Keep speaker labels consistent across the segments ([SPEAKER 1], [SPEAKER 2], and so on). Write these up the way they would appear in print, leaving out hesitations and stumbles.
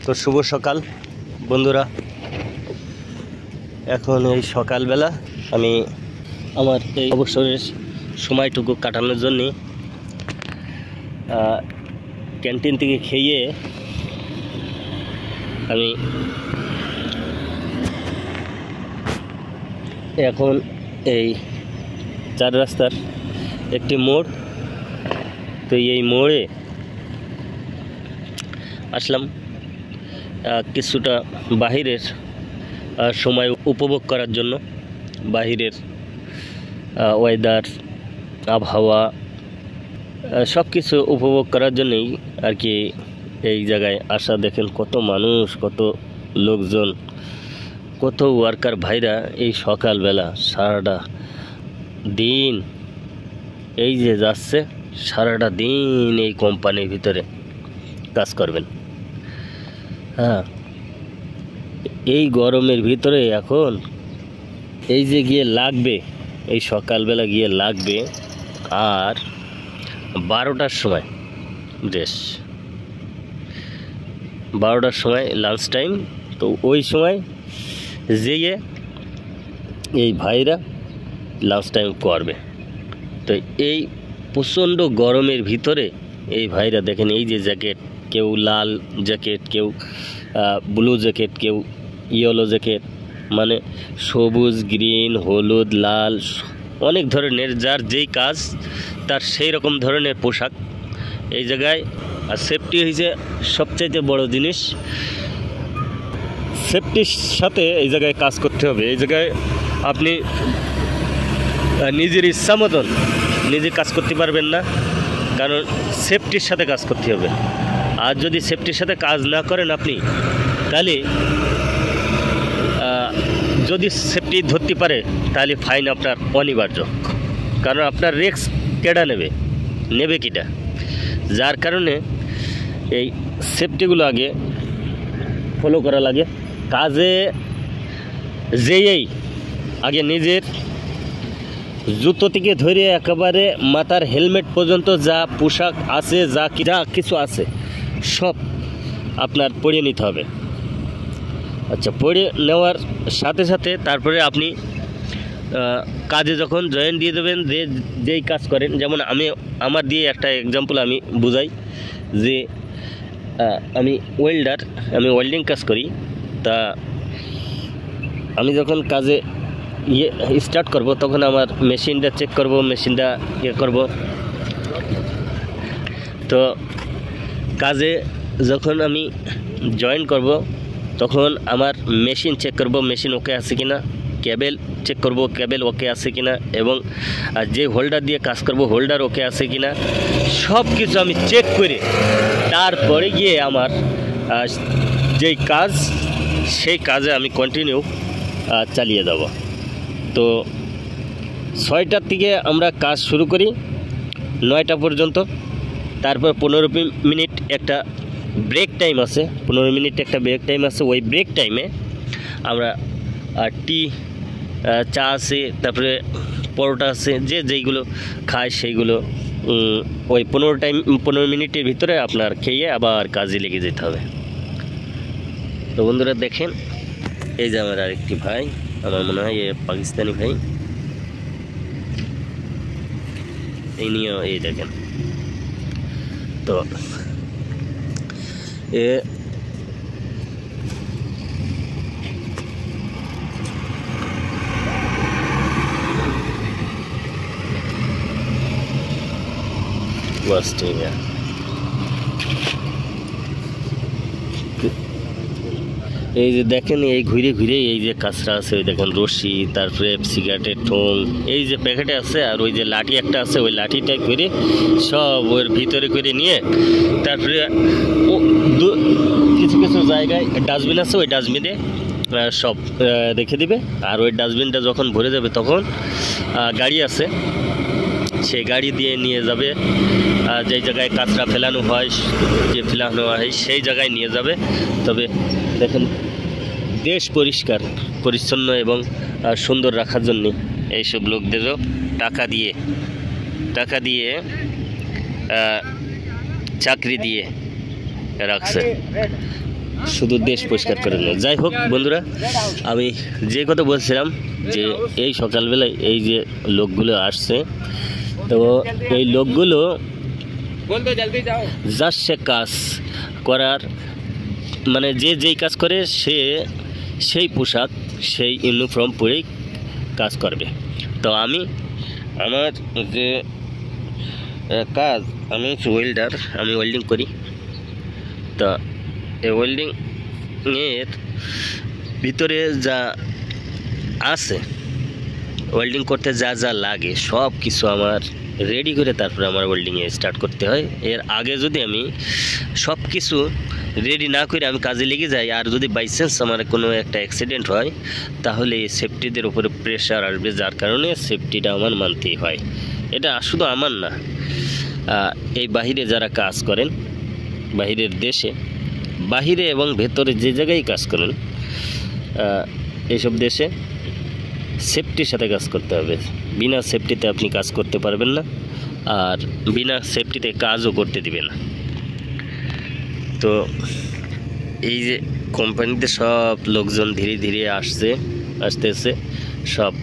[SPEAKER 1] তো শুভ সকাল বন্ধুরা। এখন এই সকালবেলা আমি আমার এই অবসরের সময়টুকু কাটানোর জন্যে ক্যান্টিন থেকে খেয়ে আমি এখন এই 4 রাস্তার একটি মোড়, তো এই মোড়ে আসলাম কিছুটা বাহিরের সময় উপভোগ করার জন্য। বাহিরের ওয়েদার, আবহাওয়া সব কিছু উপভোগ করার জন্যই আর কি এই জায়গায় আসা। দেখেন কত মানুষ, কত লোকজন, কত ওয়ার্কার ভাইরা এই সকালবেলা সারাটা দিন এই যে যাচ্ছে, সারাটা দিন এই কোম্পানির ভিতরে কাজ করবেন। হ্যাঁ, এই গরমের ভিতরে এখন এই যে গিয়ে লাগবে, এই সকালবেলা গিয়ে লাগবে আর 12টার সময় রেস্ট, 12টার সময় লাঞ্চ টাইম। তো ওই সময় যেয়ে এই ভাইরা লাঞ্চ টাইম করবে। তো এই প্রচণ্ড গরমের ভিতরে এই ভাইরা দেখেন এই যে জ্যাকেট, কেউ লাল জ্যাকেট, কেউ ব্লু জ্যাকেট, কেউ ইয়েলো জ্যাকেট, মানে সবুজ, গ্রিন, হলুদ, লাল, অনেক ধরনের যার যেই কাজ তার সেই রকম ধরনের পোশাক এই জায়গায়। আর সেফটি হয়েছে সবচাইতে বড় জিনিস। সেফটির সাথে এই জায়গায় কাজ করতে হবে। এই জায়গায় আপনি নিজের ইচ্ছা মতন নিজে কাজ করতে পারবেন না, কারণ সেফটির সাথে কাজ করতে হবে। আর যদি সেফটির সাথে কাজ না করেন আপনি, তাহলে যদি সেফটি ধরতে পারে তাহলে ফাইন আপনার অনিবার্য, কারণ আপনার রিস্ক কেডা নেবে কিটা। যার কারণে এই সেফটিগুলো আগে ফলো করা লাগে। কাজে যেয়েই আগে নিজের জুতো থেকে ধরে একেবারে মাথার হেলমেট পর্যন্ত যা পোশাক আছে, যা কিছু আছে সব আপনার পরিয়ে নিতে হবে। আচ্ছা, পরে নেওয়ার সাথে সাথে তারপরে আপনি কাজে যখন জয়েন দিয়ে দেবেন, যেই কাজ করেন, যেমন আমার দিয়ে একটা এক্সাম্পল আমি বুঝাই যে আমি ওয়েল্ডার, আমি ওয়েল্ডিং কাজ করি। তা আমি যখন কাজে স্টার্ট করব তখন আমার মেশিনটা চেক করব, মেশিনটা করব। তো কাজে যখন আমি জয়েন করব তখন আমার মেশিন চেক করব, মেশিন ওকে আছে কিনা, কেবেল চেক করব, কেবেল ওকে আছে কিনা, এবং যে হোল্ডার দিয়ে কাজ করব হোল্ডার ওকে আছে কিনা, সব কিছু আমি চেক করে তারপরে গিয়ে আমার যেই কাজ সেই কাজে আমি কন্টিনিউ চালিয়ে যাব। তো 6টার থেকে আমরা কাজ শুরু করি 9টা পর্যন্ত। তারপর 15 মিনিট একটা ব্রেক টাইম আছে, 15 মিনিট একটা ব্রেক টাইম আছে। ওই ব্রেক টাইমে আমরা টি, চা আছে, তারপরে পরোটা আছে, যেইগুলো খায় সেইগুলো ওই 15 মিনিটের ভিতরে আপনার খেয়ে আবার কাজে লেগে যেতে হবে। তো বন্ধুরা দেখেন, এই যে আমার আরেকটি ভাই, আমার মনে হয় এ পাকিস্তানি ভাই, এই নিয়েও এই দেখেন। তো এ बस ठीक है। এই যে দেখেন, এই ঘুরে ঘুরে এই যে কাঁচরা আছে, ওই দেখেন রশি, তারপরে সিগারেটের ঠোং, এই যে প্যাকেটে আছে, আর ওই যে লাঠি একটা আছে, ওই লাঠিটা করে সব ওর ভিতরে করে নিয়ে তারপরে কিছু কিছু জায়গায় ডাস্টবিন আছে, ওই ডাস্টবিনে সব রেখে দিবে। আর ওই ডাস্টবিনটা যখন ভরে যাবে তখন গাড়ি আছে, সেই গাড়ি দিয়ে নিয়ে যাবে যেই জায়গায় কাঁচরা ফেলানো হয় সেই জায়গায় নিয়ে যাবে। তবে দেখেন, দেশ পরিষ্কার পরিচ্ছন্ন এবং সুন্দর রাখার জন্য এইসব লোকদেরও টাকা দিয়ে চাকরি দিয়ে রাখছে। শুধু দেশ পরিষ্কার করে নেয়। যাই হোক বন্ধুরা, আমি যে কথা বলছিলাম যে এই সকালবেলায় এই যে লোকগুলো আসছে, তো এই লোকগুলো জাস্ট সে কাজ করার মানে যে যেই কাজ করে সে সেই পোশাক সেই ইউনিফর্ম পরেই কাজ করবে। তো আমি আমার যে কাজ, আমি হচ্ছে ওয়েল্ডার, আমি ওয়েল্ডিং করি। তো এই ওয়েল্ডিংয়ের ভিতরে যা আছে, ওয়েল্ডিং করতে যা যা লাগে সব কিছু আমার রেডি করে তারপরে আমার ওয়েল্ডিংয়ে স্টার্ট করতে হয়। এর আগে যদি আমি সব কিছু রেডি না করে আমি কাজে লেগে যাই, আর যদি বাই চান্স আমার কোনো একটা অ্যাক্সিডেন্ট হয়, তাহলে এই সেফটিদের উপরে প্রেশার আসবে, যার কারণে সেফটিটা আমার মানতেই হয়। এটা শুধু আমার না, এই বাহিরে যারা কাজ করেন, বাহিরের দেশে, বাহিরে এবং ভেতরে যে জায়গায় কাজ করেন, এইসব দেশে সেফটির সাথে কাজ করতে হবে। বিনা সেফটিতে আপনি কাজ করতে পারবেন না, আর বিনা সেফটিতে কাজও করতে দিবে না। তো এই যে কোম্পানিতে সব লোকজন ধীরে ধীরে আসতেছে, সব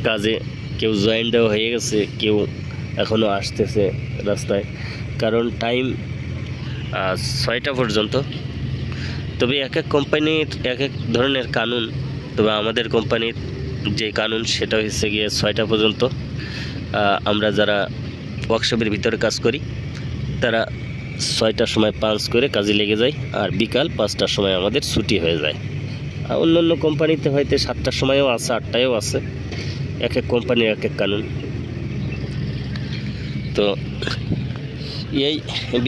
[SPEAKER 1] কাজে কেউ জয়েন দেওয়া হয়ে গেছে, কেউ এখনও আসতেছে রাস্তায়, কারণ টাইম 6টা পর্যন্ত। তবে এক এক কোম্পানির এক এক ধরনের কানুন, তবে আমাদের কোম্পানির যে কানুন সেটা হচ্ছে গিয়ে 6টা পর্যন্ত। আমরা যারা ওয়ার্কশপের ভিতরে কাজ করি তারা 6টার সময় পাঞ্চ করে কাজে লেগে যায়, আর বিকাল 5টার সময় আমাদের ছুটি হয়ে যায়। আর অন্য অন্য কোম্পানিতে হয়তো 7টার সময়ও আছে, 8টায়ও আছে, এক এক কোম্পানির এক এক কানুন। তো এই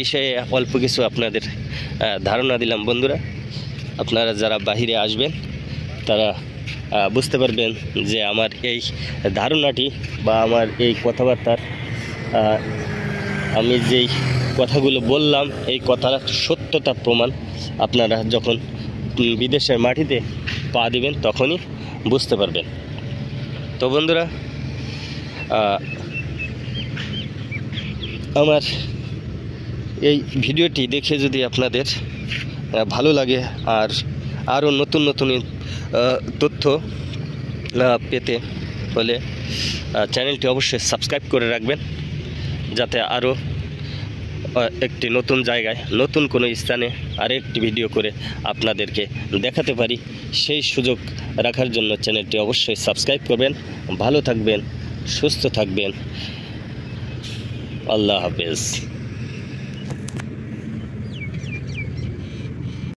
[SPEAKER 1] বিষয়ে অল্প কিছু আপনাদের ধারণা দিলাম বন্ধুরা। আপনারা যারা বাহিরে আসবেন তারা বুঝতে পারবেন যে আমার এই ধারণাটি বা আমার এই কথাবার্তার আমি যেই কথাগুলো বললাম, এই কথার সত্যতা প্রমাণ আপনারা যখন বিদেশের মাটিতে পা দিবেন তখনই বুঝতে পারবেন। তো বন্ধুরা, আমার এই ভিডিওটি দেখে যদি আপনাদের ভালো লাগে আর আরও নতুন নতুন তথ্য পেতে হলে চ্যানেলটি অবশ্যই সাবস্ক্রাইব করে রাখবেন, যাতে আরও একটি নতুন জায়গায় নতুন কোনো স্থানে আরেকটি ভিডিও করে আপনাদেরকে দেখাতে পারি। সেই সুযোগ রাখার জন্য চ্যানেলটি অবশ্যই সাবস্ক্রাইব করবেন। ভালো থাকবেন, সুস্থ থাকবেন। আল্লাহ হাফেজ।